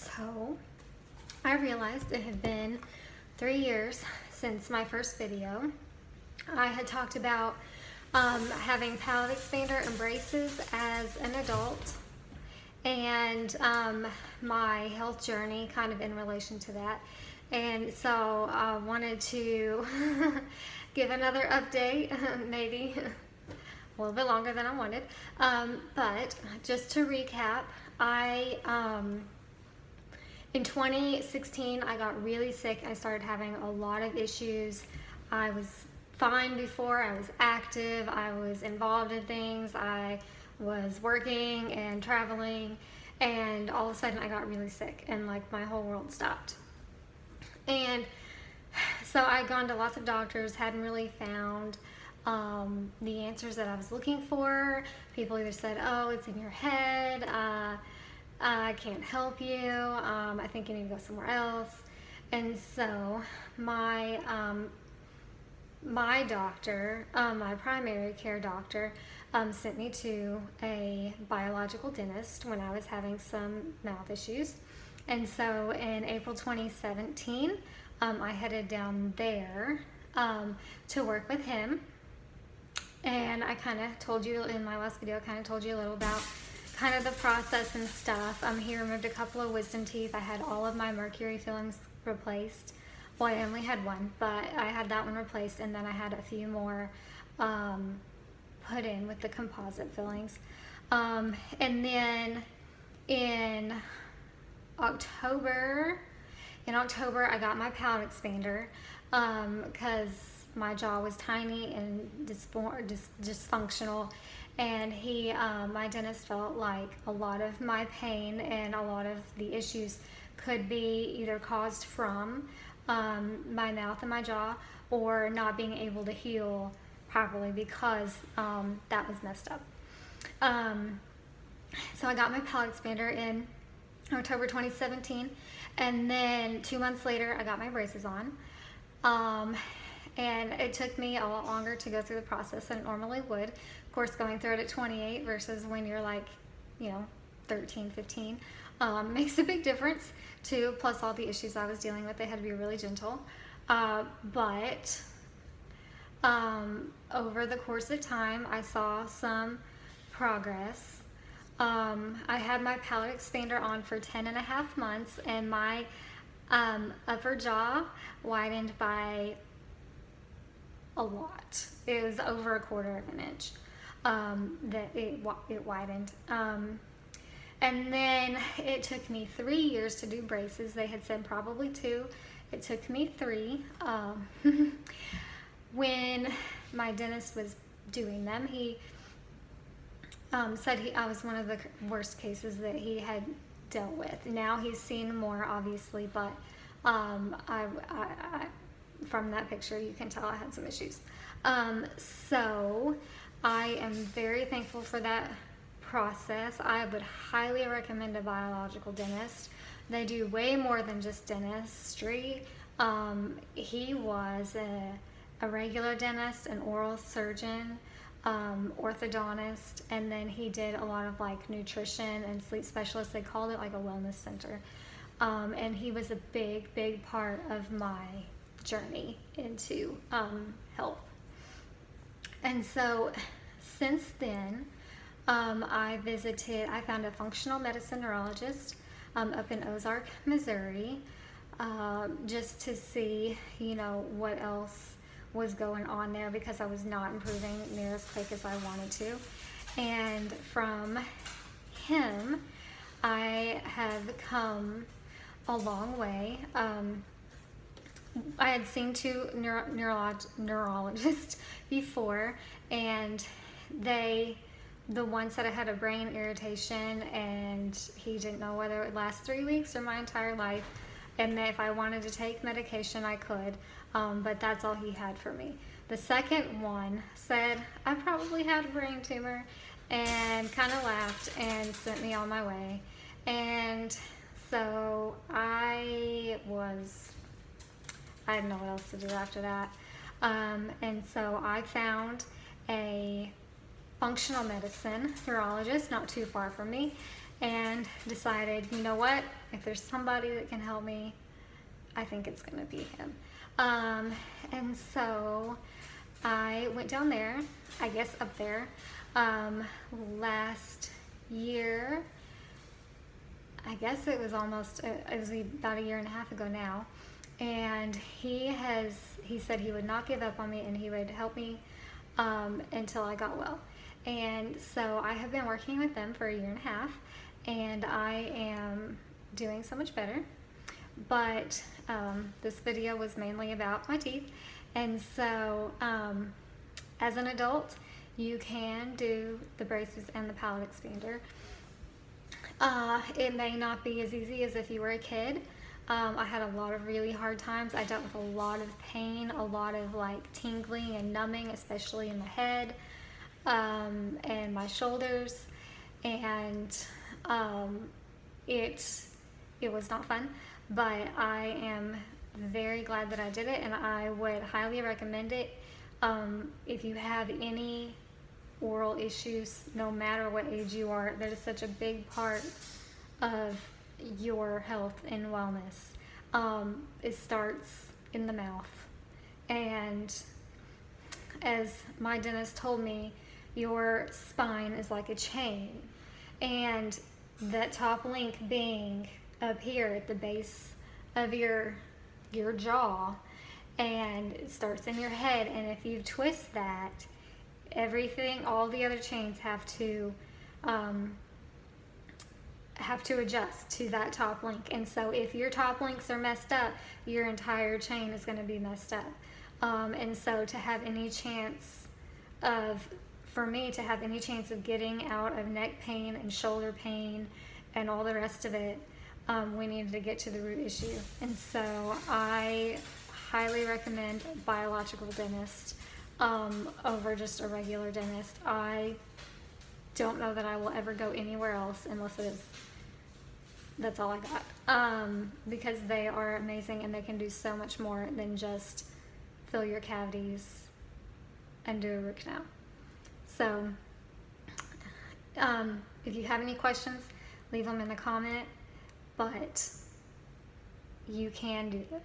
So I realized it had been 3 years since my first video. I had talked about having palate expander and braces as an adult, and my health journey kind of in relation to that. And so I wanted to give another update, maybe a little bit longer than I wanted. But just to recap, in 2016, I got really sick. I started having a lot of issues. I was fine before. I was active. I was involved in things. I was working and traveling. And all of a sudden, I got really sick. And like my whole world stopped. And so I'd gone to lots of doctors, hadn't really found the answers that I was looking for. People either said, oh, it's in your head. I can't help you. I think you need to go somewhere else. And so my doctor, my primary care doctor, sent me to a biological dentist when I was having some mouth issues. And so in April 2017, I headed down there to work with him. And I kind of told you in my last video, a little about kind of the process and stuff. He removed a couple of wisdom teeth. I had all of my mercury fillings replaced. Well, I only had one, but I had that one replaced, and then I had a few more put in with the composite fillings. And then in October, I got my palate expander because my jaw was tiny and dysfunctional, and my dentist felt like a lot of my pain and a lot of the issues could be either caused from my mouth and my jaw, or not being able to heal properly because that was messed up. So I got my palate expander in October 2017, and then 2 months later I got my braces on. And it took me a lot longer to go through the process than it normally would. Of course, going through it at 28 versus when you're like, 13, 15, makes a big difference too. Plus all the issues I was dealing with, they had to be really gentle. But over the course of time, I saw some progress. I had my palate expander on for 10.5 months, and my upper jaw widened by a lot. It was over 1/4 of an inch that it widened. And then it took me 3 years to do braces. They had said probably 2. It took me 3. When my dentist was doing them, he said I was one of the worst cases that he had dealt with. Now he's seen more, obviously, but I from that picture you can tell I had some issues. So I am very thankful for that process. I would highly recommend a biological dentist. They do way more than just dentistry. He was a regular dentist, an oral surgeon, orthodontist, and then he did a lot of like nutrition and sleep specialist. They called it like a wellness center. And he was a big part of my journey into health. And so since then, I found a functional medicine neurologist up in Ozark, Missouri, just to see, what else was going on there, because I was not improving near as quick as I wanted to. And from him, I have come a long way. I had seen 2 neurologists before, and the one said I had a brain irritation, and he didn't know whether it would last 3 weeks or my entire life, and that if I wanted to take medication I could, but that's all he had for me. The second one said I probably had a brain tumor, and kind of laughed and sent me on my way. And so I didn't know what else to do after that. And so I found a functional medicine neurologist not too far from me, and decided, you know what, if there's somebody that can help me, I think it's gonna be him. And so I went down there, I guess up there, last year. I guess it was about a year and a half ago now. And he said he would not give up on me and he would help me until I got well. And so I have been working with them for a year and a half, and I am doing so much better. But this video was mainly about my teeth. And so as an adult, you can do the braces and the palate expander. It may not be as easy as if you were a kid. I had a lot of really hard times. I dealt with a lot of pain, a lot of like tingling and numbing, especially in my head and my shoulders, and it was not fun, but I am very glad that I did it, and I would highly recommend it. If you have any oral issues, no matter what age you are, that is such a big part of your health and wellness. It starts in the mouth, and as my dentist told me, your spine is like a chain, and that top link being up here at the base of your jaw, and it starts in your head, and if you twist that, everything, all the other chains have to adjust to that top link. And so if your top links are messed up, your entire chain is going to be messed up. And so to have any chance of, for me to have any chance of getting out of neck pain and shoulder pain and all the rest of it, we needed to get to the root issue. And so I highly recommend a biological dentist over just a regular dentist. I don't know that I will ever go anywhere else unless that's all I got, because they are amazing and they can do so much more than just fill your cavities and do a root canal. So if you have any questions, leave them in the comment, but you can do this.